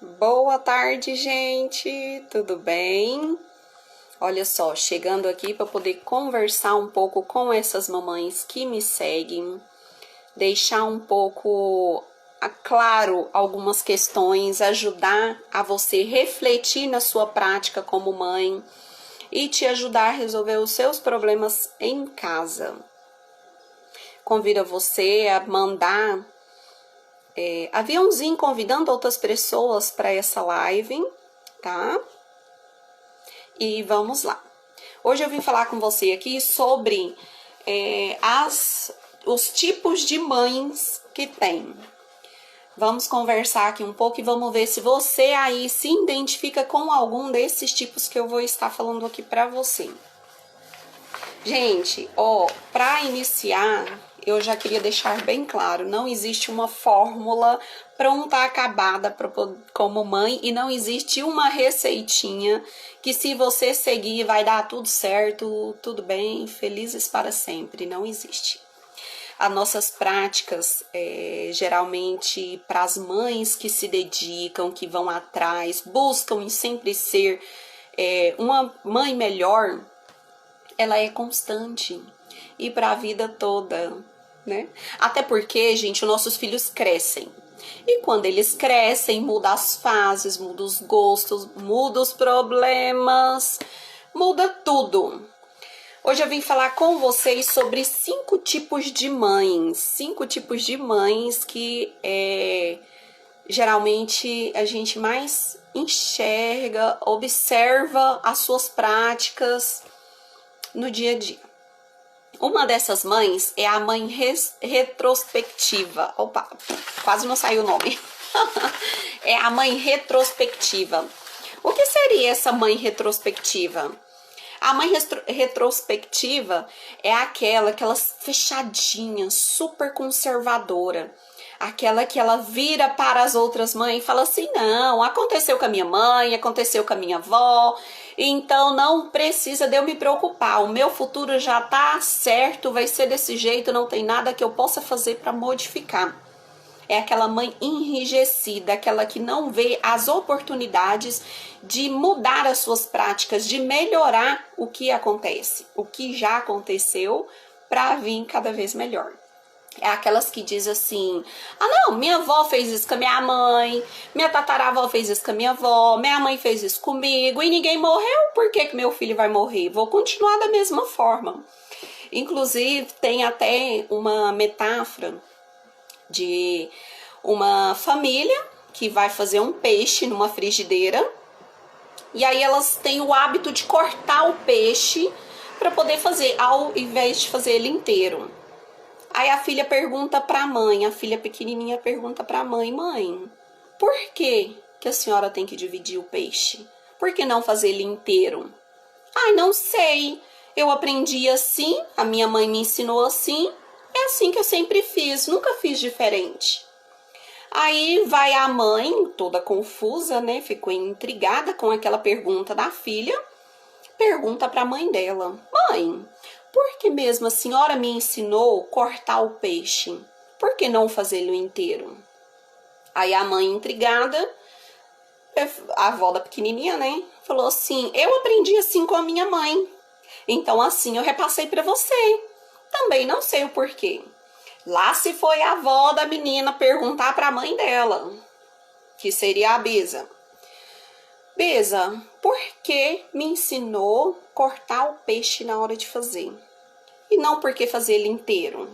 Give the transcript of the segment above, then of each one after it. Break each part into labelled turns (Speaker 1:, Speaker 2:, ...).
Speaker 1: Boa tarde, gente. Tudo bem? Olha só, chegando aqui para poder conversar um pouco com essas mamães que me seguem, deixar um pouco claro algumas questões, ajudar a você refletir na sua prática como mãe e te ajudar a resolver os seus problemas em casa. Convido você a mandar aviãozinho convidando outras pessoas para essa live, tá? E vamos lá. Hoje eu vim falar com você aqui sobre os tipos de mães que tem. Vamos conversar aqui um pouco e vamos ver se você aí se identifica com algum desses tipos que eu vou estar falando aqui para você. Gente, para iniciar, eu já queria deixar bem claro, não existe uma fórmula pronta, acabada como mãe e não existe uma receitinha que se você seguir vai dar tudo certo, tudo bem, felizes para sempre, não existe. As nossas práticas, geralmente para as mães que se dedicam, que vão atrás, buscam em sempre ser uma mãe melhor, ela é constante e para a vida toda, né? Até porque, gente, os nossos filhos crescem. E quando eles crescem, muda as fases, muda os gostos, muda os problemas, muda tudo. Hoje eu vim falar com vocês sobre 5 tipos de mães. 5 tipos de mães que geralmente a gente mais enxerga, observa as suas práticas no dia a dia. Uma dessas mães é a mãe retrospectiva. Opa, quase não saiu o nome. É a mãe retrospectiva. O que seria essa mãe retrospectiva? A mãe retrospectiva é aquela fechadinha, super conservadora. Aquela que ela vira para as outras mães e fala assim, não, aconteceu com a minha mãe, aconteceu com a minha avó, então não precisa de eu me preocupar, o meu futuro já tá certo, vai ser desse jeito, não tem nada que eu possa fazer para modificar. É aquela mãe enrijecida, aquela que não vê as oportunidades de mudar as suas práticas, de melhorar o que acontece, o que já aconteceu, para vir cada vez melhor. É aquelas que diz assim, não, minha avó fez isso com a minha mãe, minha tataravó fez isso com a minha avó, minha mãe fez isso comigo e ninguém morreu, por que meu filho vai morrer? Vou continuar da mesma forma. Inclusive, tem até uma metáfora de uma família que vai fazer um peixe numa frigideira e aí elas têm o hábito de cortar o peixe para poder fazer, ao invés de fazer ele inteiro. Aí a filha pergunta para a mãe, a filha pequenininha pergunta para a mãe, mãe, por que a senhora tem que dividir o peixe? Por que não fazer ele inteiro? Ai, não sei, eu aprendi assim, a minha mãe me ensinou assim, é assim que eu sempre fiz, nunca fiz diferente. Aí vai a mãe, toda confusa, né, ficou intrigada com aquela pergunta da filha, pergunta para a mãe dela, mãe, por que mesmo a senhora me ensinou cortar o peixe? Por que não fazê-lo inteiro? Aí a mãe intrigada, a avó da pequenininha, né, falou assim, eu aprendi assim com a minha mãe, então assim eu repassei para você. Também não sei o porquê. Lá se foi a avó da menina perguntar para a mãe dela, que seria a Bisa. Bisa, por que me ensinou cortar o peixe na hora de fazer? E não porque fazer ele inteiro?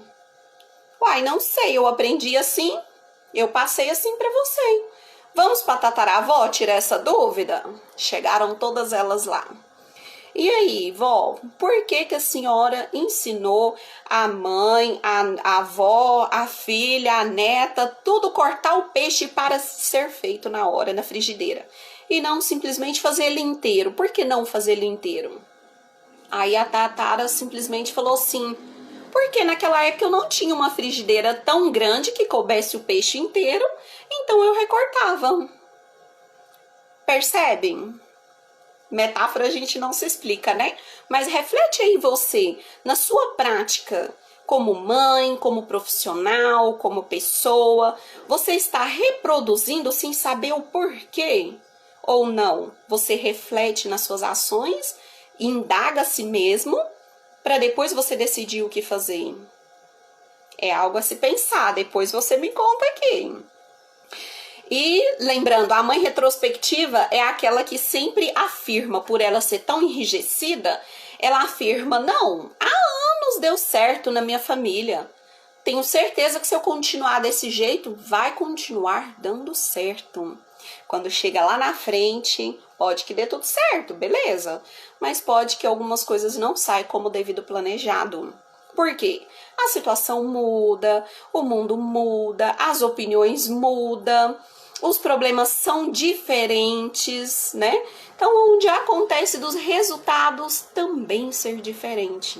Speaker 1: Uai, não sei, eu aprendi assim, eu passei assim para você. Vamos para a tataravó tirar essa dúvida? Chegaram todas elas lá. E aí, vó, por que a senhora ensinou a mãe, a avó, a filha, a neta, tudo cortar o peixe para ser feito na hora, na frigideira? E não simplesmente fazer ele inteiro. Por que não fazer ele inteiro? Aí a Tatara simplesmente falou assim, porque naquela época eu não tinha uma frigideira tão grande que coubesse o peixe inteiro, então eu recortava. Percebem? Metáfora a gente não se explica, né? Mas reflete aí você, na sua prática, como mãe, como profissional, como pessoa? Você está reproduzindo sem saber o porquê ou não? Você reflete nas suas ações, indaga a si mesmo, para depois você decidir o que fazer. É algo a se pensar, depois você me conta aqui. E lembrando, a mãe retrospectiva é aquela que sempre afirma, por ela ser tão enrijecida, ela afirma, não, há anos deu certo na minha família. Tenho certeza que se eu continuar desse jeito, vai continuar dando certo. Quando chega lá na frente, pode que dê tudo certo, beleza. Mas pode que algumas coisas não saiam como devido planejado. Por quê? A situação muda, o mundo muda, as opiniões mudam, os problemas são diferentes, né? Então, onde acontece dos resultados também ser diferente.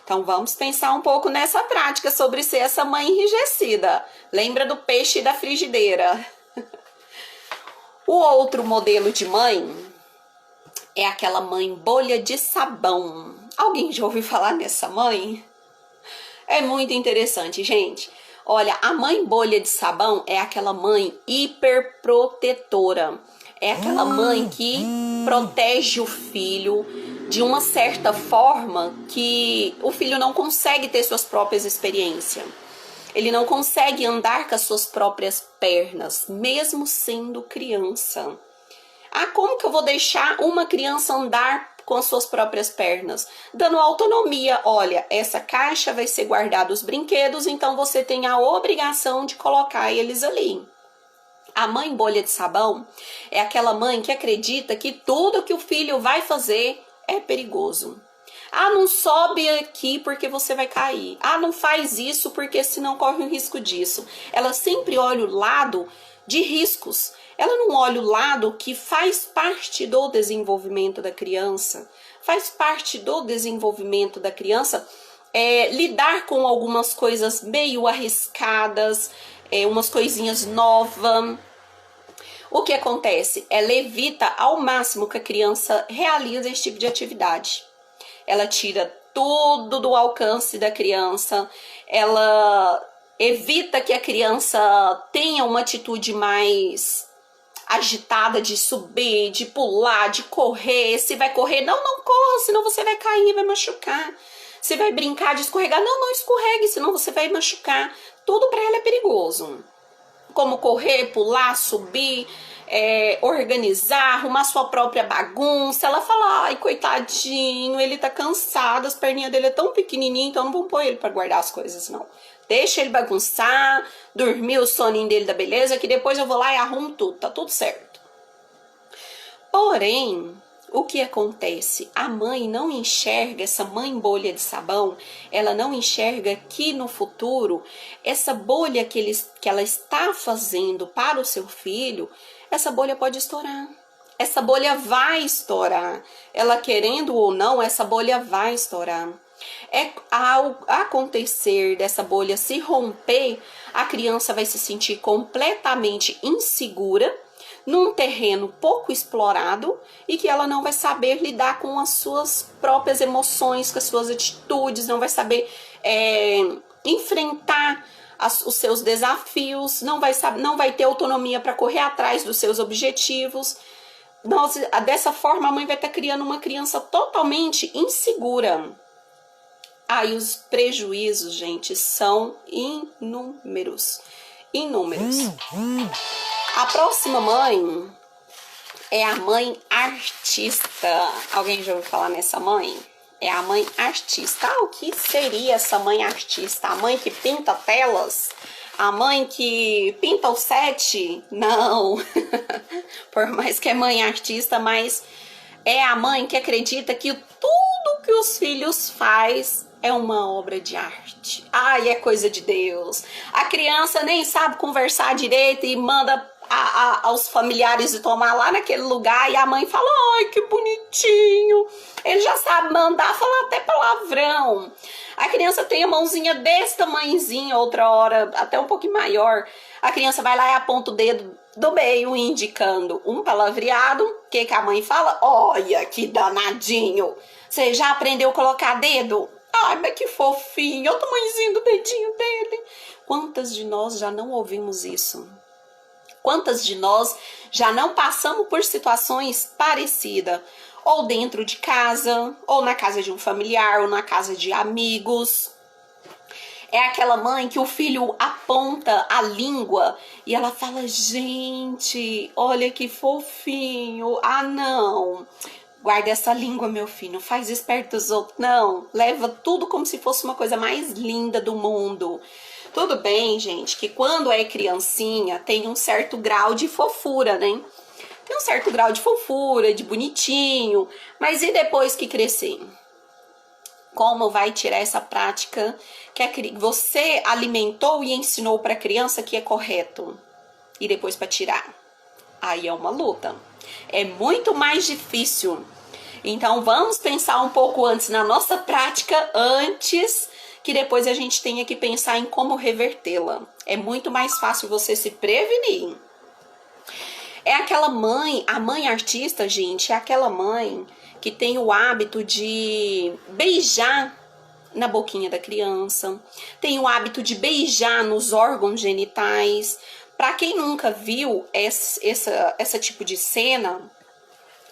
Speaker 1: Então, vamos pensar um pouco nessa prática sobre ser essa mãe enrijecida. Lembra do peixe e da frigideira? O outro modelo de mãe é aquela mãe bolha de sabão. Alguém já ouviu falar nessa mãe? É muito interessante, gente. Olha, a mãe bolha de sabão é aquela mãe hiperprotetora. É aquela mãe que protege o filho de uma certa forma que o filho não consegue ter suas próprias experiências. Ele não consegue andar com as suas próprias pernas, mesmo sendo criança. Ah, como que eu vou deixar uma criança andar com as suas próprias pernas? Dando autonomia. Olha, essa caixa vai ser guardada os brinquedos, então você tem a obrigação de colocar eles ali. A mãe bolha de sabão é aquela mãe que acredita que tudo que o filho vai fazer é perigoso. Ah, não sobe aqui porque você vai cair. Ah, não faz isso porque senão corre o risco disso. Ela sempre olha o lado de riscos. Ela não olha o lado que faz parte do desenvolvimento da criança. Faz parte do desenvolvimento da criança lidar com algumas coisas meio arriscadas, umas coisinhas novas. O que acontece? Ela evita ao máximo que a criança realize esse tipo de atividade. Ela tira tudo do alcance da criança, ela evita que a criança tenha uma atitude mais agitada de subir, de pular, de correr. Se vai correr, não corra, senão você vai cair, vai machucar. Se vai brincar de escorregar, não escorregue, senão você vai machucar. Tudo para ela é perigoso. Como correr, pular, subir, organizar, arrumar sua própria bagunça. Ela fala, ai, coitadinho, ele tá cansado, as perninhas dele é tão pequenininho, então não vamos pôr ele para guardar as coisas, não. Deixa ele bagunçar, dormir o soninho dele da beleza, que depois eu vou lá e arrumo tudo, tá tudo certo. Porém, o que acontece? A mãe não enxerga, essa mãe bolha de sabão, ela não enxerga que no futuro, essa bolha que ela está fazendo para o seu filho, essa bolha pode estourar. Essa bolha vai estourar. Ela querendo ou não, essa bolha vai estourar. Ao acontecer dessa bolha se romper, a criança vai se sentir completamente insegura, num terreno pouco explorado e que ela não vai saber lidar com as suas próprias emoções, com as suas atitudes, não vai saber enfrentar os seus desafios, não vai ter autonomia para correr atrás dos seus objetivos. Dessa forma, a mãe vai estar criando uma criança totalmente insegura. Aí os prejuízos, gente, são inúmeros. A próxima mãe é a mãe artista. Alguém já ouviu falar nessa mãe? É a mãe artista. O que seria essa mãe artista? A mãe que pinta telas? A mãe que pinta o set? Não. Por mais que é mãe artista, mas é a mãe que acredita que tudo que os filhos faz é uma obra de arte. Ai, é coisa de Deus. A criança nem sabe conversar direito e manda aos familiares de tomar lá naquele lugar, e a mãe fala, ai, que bonitinho. Ele já sabe mandar, falar até palavrão. A criança tem a mãozinha desse tamanhozinho, outra hora até um pouquinho maior. A criança vai lá e aponta o dedo do meio, indicando um palavreado. O que a mãe fala? Olha, que danadinho. Você já aprendeu a colocar dedo? Ai, mas que fofinho, olha o tamanhozinho do dedinho dele. Quantas de nós já não ouvimos isso? Quantas de nós já não passamos por situações parecidas? Ou dentro de casa, ou na casa de um familiar, ou na casa de amigos. É aquela mãe que o filho aponta a língua e ela fala, gente, olha que fofinho. Ah, não, guarda essa língua, meu filho, não faz isso perto dos outros. Não, leva tudo como se fosse uma coisa mais linda do mundo. Tudo bem, gente, que quando é criancinha tem um certo grau de fofura, né? Tem um certo grau de fofura, de bonitinho, mas e depois que crescer? Como vai tirar essa prática que você alimentou e ensinou para a criança que é correto? E depois para tirar? Aí é uma luta. É muito mais difícil. Então vamos pensar um pouco antes na nossa prática, antes que depois a gente tenha que pensar em como revertê-la. É muito mais fácil você se prevenir. É aquela mãe, a mãe artista, gente, é aquela mãe que tem o hábito de beijar na boquinha da criança, tem o hábito de beijar nos órgãos genitais. Para quem nunca viu essa tipo de cena,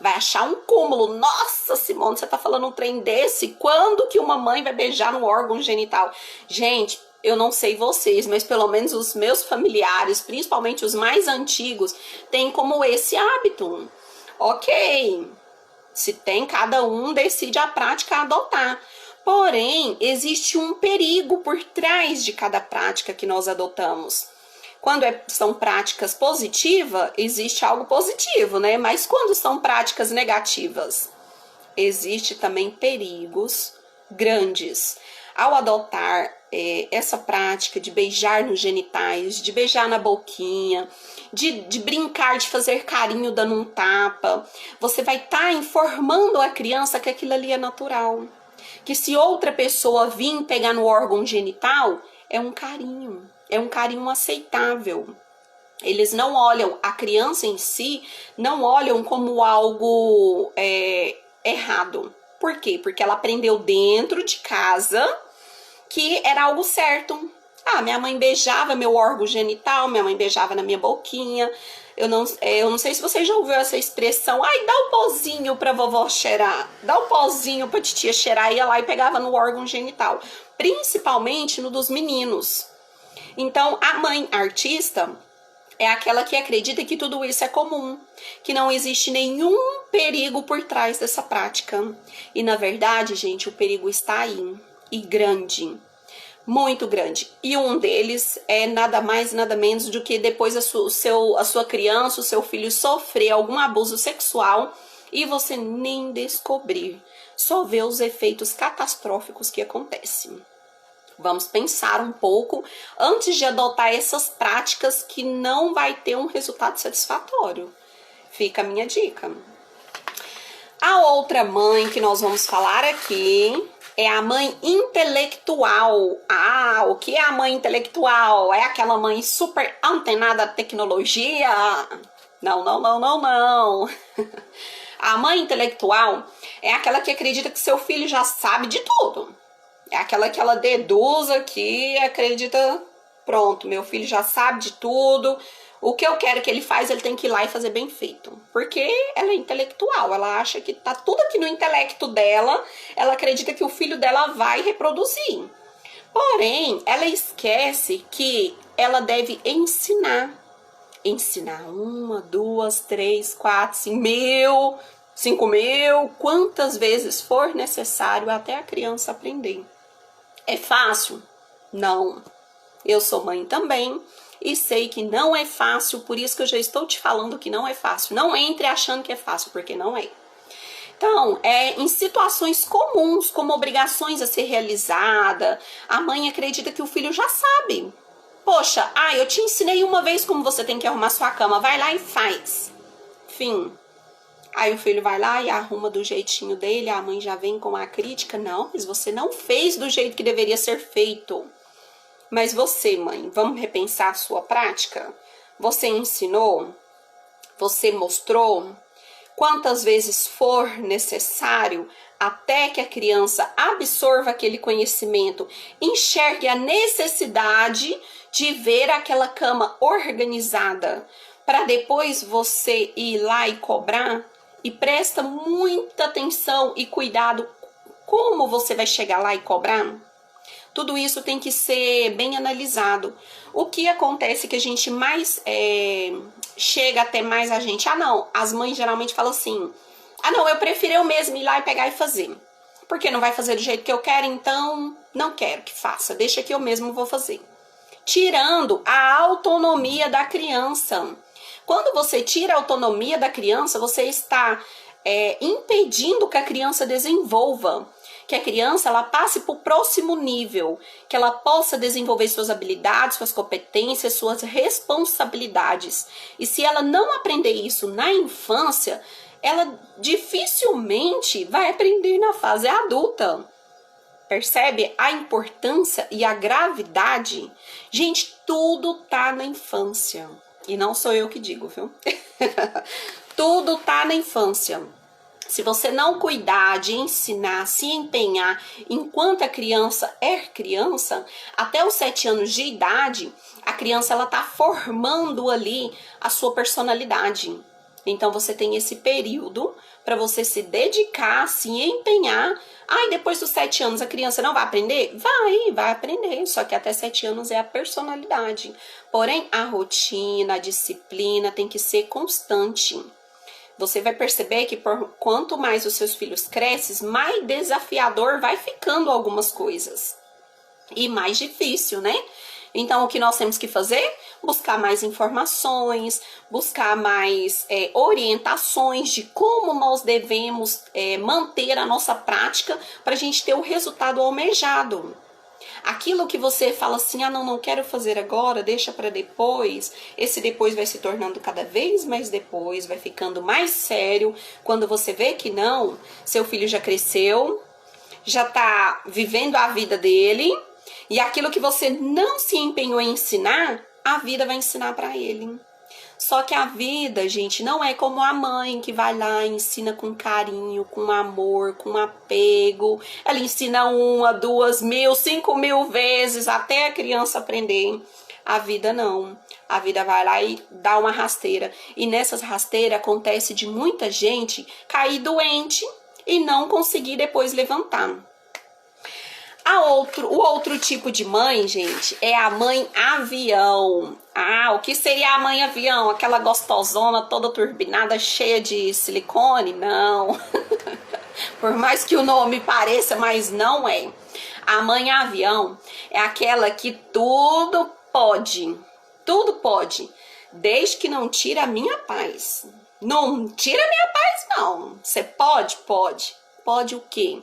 Speaker 1: vai achar um cúmulo. Nossa, Simone, você tá falando um trem desse? Quando que uma mãe vai beijar no órgão genital? Gente, eu não sei vocês, mas pelo menos os meus familiares, principalmente os mais antigos, têm como esse hábito. Ok, se tem, cada um decide a prática a adotar. Porém, existe um perigo por trás de cada prática que nós adotamos. Quando são práticas positivas, existe algo positivo, né? Mas quando são práticas negativas, existe também perigos grandes. Ao adotar essa prática de beijar nos genitais, de beijar na boquinha, de brincar, de fazer carinho dando um tapa, você vai estar informando a criança que aquilo ali é natural. Que se outra pessoa vir pegar no órgão genital, é um carinho aceitável. Eles não olham, a criança em si, não olham como algo errado. Por quê? Porque ela aprendeu dentro de casa que era algo certo. Ah, minha mãe beijava meu órgão genital, minha mãe beijava na minha boquinha. Eu não sei se você já ouviu essa expressão. Ai, dá um pozinho pra vovó cheirar. Dá um pozinho pra titia cheirar. Ia lá e pegava no órgão genital. Principalmente no dos meninos. Então, a mãe artista é aquela que acredita que tudo isso é comum. Que não existe nenhum perigo por trás dessa prática. E, na verdade, gente, o perigo está aí. E grande. Muito grande. E um deles é nada mais, nada menos do que depois a sua criança, o seu filho sofrer algum abuso sexual e você nem descobrir. Só ver os efeitos catastróficos que acontecem. Vamos pensar um pouco antes de adotar essas práticas que não vai ter um resultado satisfatório. Fica a minha dica. A outra mãe que nós vamos falar aqui é a mãe intelectual. Ah, o que é a mãe intelectual? É aquela mãe super antenada à tecnologia? Não, não, não, não, não. A mãe intelectual é aquela que acredita que seu filho já sabe de tudo. É aquela que ela deduz aqui e acredita, pronto, meu filho já sabe de tudo. O que eu quero que ele faz, ele tem que ir lá e fazer bem feito. Porque ela é intelectual, ela acha que tá tudo aqui no intelecto dela, ela acredita que o filho dela vai reproduzir. Porém, ela esquece que ela deve ensinar. Ensinar 1, 2, 3, 4, 5 mil, quantas vezes for necessário até a criança aprender. É fácil? Não. Eu sou mãe também. E sei que não é fácil, por isso que eu já estou te falando que não é fácil. Não entre achando que é fácil, porque não é. Então, em situações comuns, como obrigações a ser realizada, a mãe acredita que o filho já sabe. Poxa, eu te ensinei uma vez como você tem que arrumar sua cama, vai lá e faz. Fim. Aí o filho vai lá e arruma do jeitinho dele, a mãe já vem com a crítica. Não, mas você não fez do jeito que deveria ser feito. Mas você, mãe, vamos repensar a sua prática? Você ensinou? Você mostrou? quantas vezes for necessário, até que a criança absorva aquele conhecimento, enxergue a necessidade de ver aquela cama organizada, para depois você ir lá e cobrar. E presta muita atenção e cuidado como você vai chegar lá e cobrar. Tudo isso tem que ser bem analisado. O que acontece que a gente mais chega até mais a gente? Ah, não, as mães geralmente falam assim: ah, não, eu prefiro eu mesma ir lá e pegar e fazer. Porque não vai fazer do jeito que eu quero, então não quero que faça. Deixa que eu mesmo vou fazer. Tirando a autonomia da criança. Quando você tira a autonomia da criança, você está impedindo que a criança desenvolva. Que a criança ela passe para o próximo nível, que ela possa desenvolver suas habilidades, suas competências, suas responsabilidades. E se ela não aprender isso na infância, ela dificilmente vai aprender na fase adulta. Percebe a importância e a gravidade? Gente, tudo tá na infância. E não sou eu que digo, viu? Tudo tá na infância. Se você não cuidar de ensinar, se empenhar enquanto a criança é criança, até os 7 anos de idade, a criança ela tá formando ali a sua personalidade. Então você tem esse período para você se dedicar, se empenhar. E depois dos 7 anos a criança não vai aprender? Vai aprender. Só que até 7 anos é a personalidade. Porém, a rotina, a disciplina tem que ser constante. Você vai perceber que quanto mais os seus filhos crescem, mais desafiador vai ficando algumas coisas. E mais difícil, né? Então, o que nós temos que fazer? Buscar mais informações, buscar mais orientações de como nós devemos manter a nossa prática para a gente ter o resultado almejado. Aquilo que você fala assim, não quero fazer agora, deixa para depois. Esse depois vai se tornando cada vez mais depois, vai ficando mais sério. Quando você vê que não, seu filho já cresceu, já tá vivendo a vida dele. E aquilo que você não se empenhou em ensinar, a vida vai ensinar para ele. Só que a vida, gente, não é como a mãe que vai lá e ensina com carinho, com amor, com apego. Ela ensina 1, 2 mil, 5 mil vezes até a criança aprender. A vida não. A vida vai lá e dá uma rasteira. E nessas rasteiras acontece de muita gente cair doente e não conseguir depois levantar. O outro tipo de mãe, gente, é a mãe avião. O que seria a mãe avião? Aquela gostosona toda turbinada, cheia de silicone? Não. Por mais que o nome pareça, mas não é. A mãe avião é aquela que tudo pode. Tudo pode. Desde que não tire a minha paz. Não tira a minha paz, não. Você pode? Pode. Pode o quê?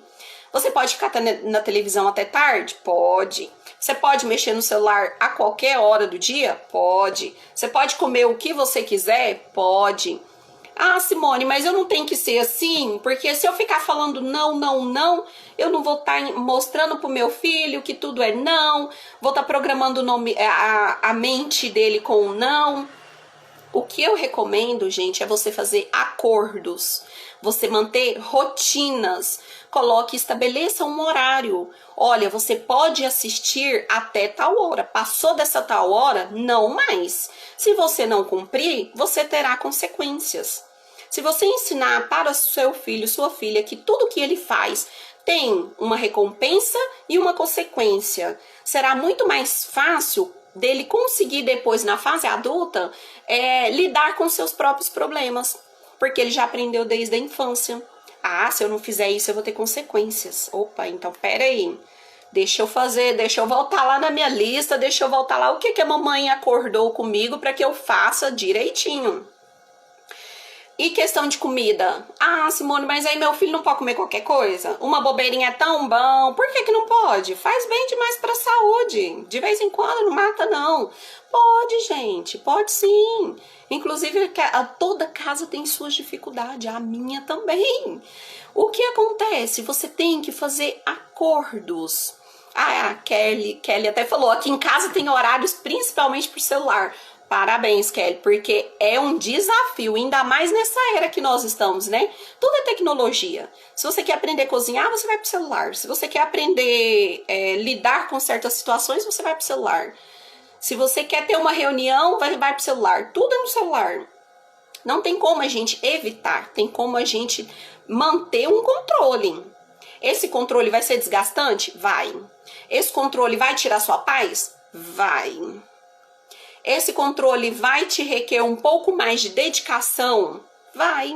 Speaker 1: Você pode ficar na televisão até tarde? Pode. Você pode mexer no celular a qualquer hora do dia? Pode. Você pode comer o que você quiser? Pode. Simone, mas eu não tenho que ser assim, porque se eu ficar falando não, eu não vou estar mostrando pro meu filho que tudo é não, vou estar programando a mente dele com o não. O que eu recomendo, gente, é você fazer acordos, você manter rotinas, estabeleça um horário. Olha, você pode assistir até tal hora, passou dessa tal hora, não mais. Se você não cumprir, você terá consequências. Se você ensinar para seu filho, sua filha, que tudo que ele faz tem uma recompensa e uma consequência, será muito mais fácil dele conseguir depois, na fase adulta, lidar com seus próprios problemas, porque ele já aprendeu desde a infância. Se eu não fizer isso, eu vou ter consequências. Opa, então pera aí, deixa eu voltar lá na minha lista, deixa eu voltar lá o que a mamãe acordou comigo para que eu faça direitinho. E questão de comida? Simone, mas aí meu filho não pode comer qualquer coisa? Uma bobeirinha é tão bom, por que não pode? Faz bem demais pra saúde. De vez em quando, não mata não. Pode, gente, pode sim. Inclusive, toda casa tem suas dificuldades, a minha também. O que acontece? Você tem que fazer acordos. A Kelly até falou, aqui em casa tem horários principalmente pro celular. Parabéns, Kelly, porque é um desafio, ainda mais nessa era que nós estamos, né? Tudo é tecnologia. Se você quer aprender a cozinhar, você vai pro celular. Se você quer aprender lidar com certas situações, você vai pro celular. Se você quer ter uma reunião, vai pro celular. Tudo é no celular. Não tem como a gente evitar, tem como a gente manter um controle. Esse controle vai ser desgastante? Vai. Esse controle vai tirar sua paz? Vai. Esse controle vai te requer um pouco mais de dedicação? Vai.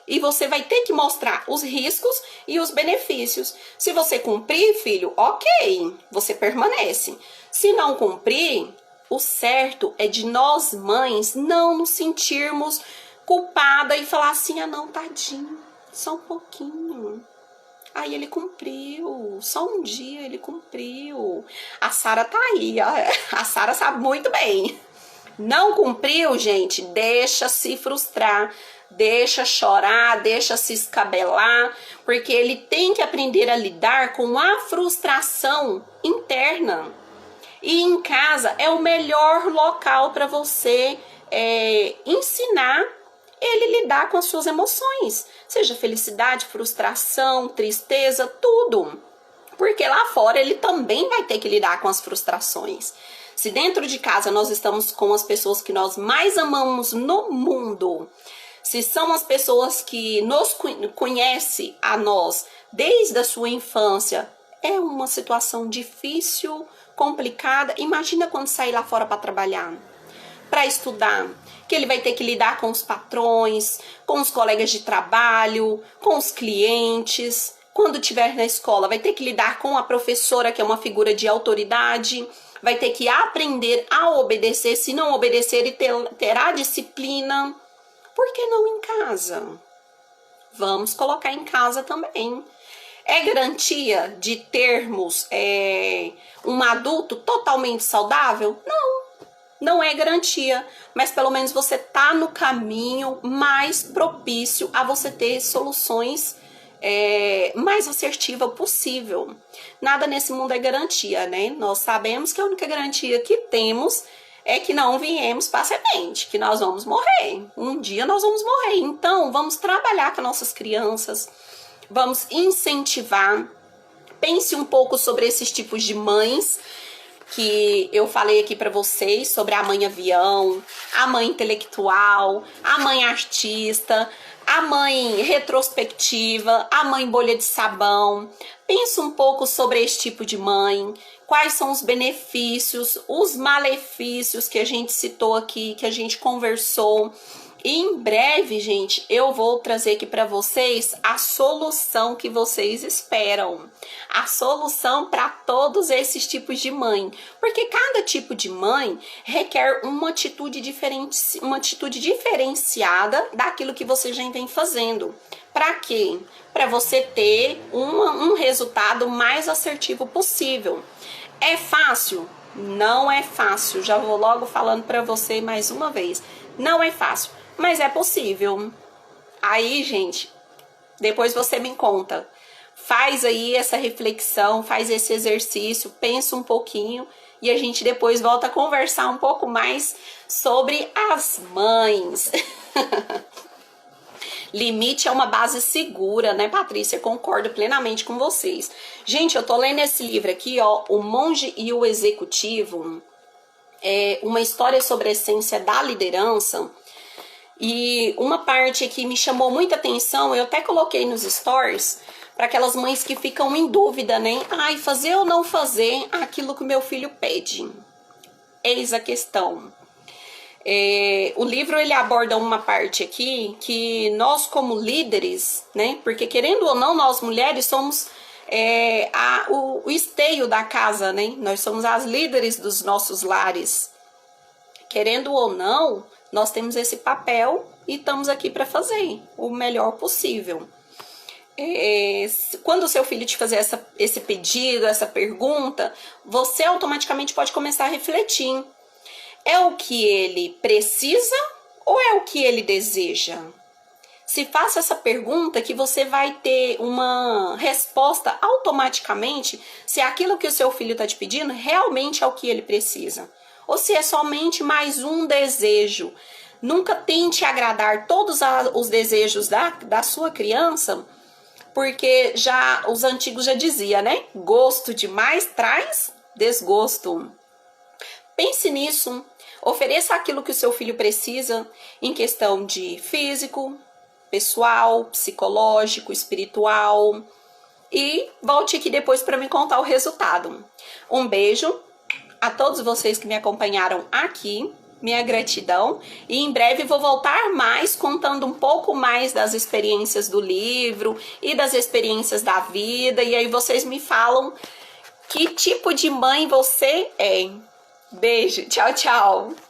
Speaker 1: E você vai ter que mostrar os riscos e os benefícios. Se você cumprir, filho, ok, você permanece. Se não cumprir, o certo é de nós mães não nos sentirmos culpada e falar assim, ah não, tadinho, só um pouquinho. Aí ele cumpriu, só um dia ele cumpriu. A Sara tá aí, ó. A Sara sabe muito bem. Não cumpriu, gente, deixa se frustrar, deixa chorar, deixa se escabelar, porque ele tem que aprender a lidar com a frustração interna. E em casa é o melhor local para você ensinar ele lidar com as suas emoções, seja felicidade, frustração, tristeza, tudo. Porque lá fora ele também vai ter que lidar com as frustrações. Se dentro de casa nós estamos com as pessoas que nós mais amamos no mundo, se são as pessoas que nos conhecem a nós desde a sua infância, é uma situação difícil, complicada. Imagina quando sair lá fora para trabalhar, para estudar, que ele vai ter que lidar com os patrões, com os colegas de trabalho, com os clientes. Quando estiver na escola, vai ter que lidar com a professora, que é uma figura de autoridade, vai ter que aprender a obedecer. Se não obedecer, ele terá disciplina. Por que não em casa? Vamos colocar em casa também. É garantia de termos um adulto totalmente saudável? Não. Não é garantia, mas pelo menos você tá no caminho mais propício a você ter soluções mais assertiva possível. Nada nesse mundo é garantia, né? Nós sabemos que a única garantia que temos é que não viemos para a semente, que nós vamos morrer. Um dia nós vamos morrer. Então, vamos trabalhar com nossas crianças, vamos incentivar. Pense um pouco sobre esses tipos de mães que eu falei aqui para vocês, sobre a mãe avião, a mãe intelectual, a mãe artista, a mãe retrospectiva, a mãe bolha de sabão. Pensa um pouco sobre esse tipo de mãe, quais são os benefícios, os malefícios que a gente citou aqui, que a gente conversou. E em breve, gente, eu vou trazer aqui para vocês a solução que vocês esperam. A solução para todos esses tipos de mãe. Porque cada tipo de mãe requer uma atitude diferente, uma atitude diferenciada daquilo que você já vem fazendo. Para quê? Para você ter um resultado mais assertivo possível. É fácil? Não é fácil. Já vou logo falando para você mais uma vez. Não é fácil. Mas é possível. Aí, gente, depois você me conta. Faz aí essa reflexão, faz esse exercício, pensa um pouquinho e a gente depois volta a conversar um pouco mais sobre as mães. Limite é uma base segura, né, Patrícia? Concordo plenamente com vocês. Gente, eu tô lendo esse livro aqui, ó, O Monge e o Executivo. É uma história sobre a essência da liderança. E uma parte que me chamou muita atenção, eu até coloquei nos stories, para aquelas mães que ficam em dúvida, né? Ai, fazer ou não fazer aquilo que o meu filho pede? Eis a questão. O livro, ele aborda uma parte aqui que nós como líderes, né? Porque querendo ou não, nós mulheres somos o esteio da casa, né? Nós somos as líderes dos nossos lares. Querendo ou não, nós temos esse papel e estamos aqui para fazer o melhor possível. Quando o seu filho te fazer esse pedido, essa pergunta, você automaticamente pode começar a refletir. É o que ele precisa ou é o que ele deseja? Se faça essa pergunta que você vai ter uma resposta automaticamente se aquilo que o seu filho está te pedindo realmente é o que ele precisa. ou se é somente mais um desejo. Nunca tente agradar todos os desejos da sua criança, porque os antigos já diziam, né? Gosto demais traz desgosto. Pense nisso, ofereça aquilo que o seu filho precisa em questão de físico, pessoal, psicológico, espiritual. E volte aqui depois para me contar o resultado. Um beijo a todos vocês que me acompanharam aqui. Minha gratidão. E em breve vou voltar mais, contando um pouco mais das experiências do livro e das experiências da vida. E aí vocês me falam que tipo de mãe você é. Beijo, tchau, tchau.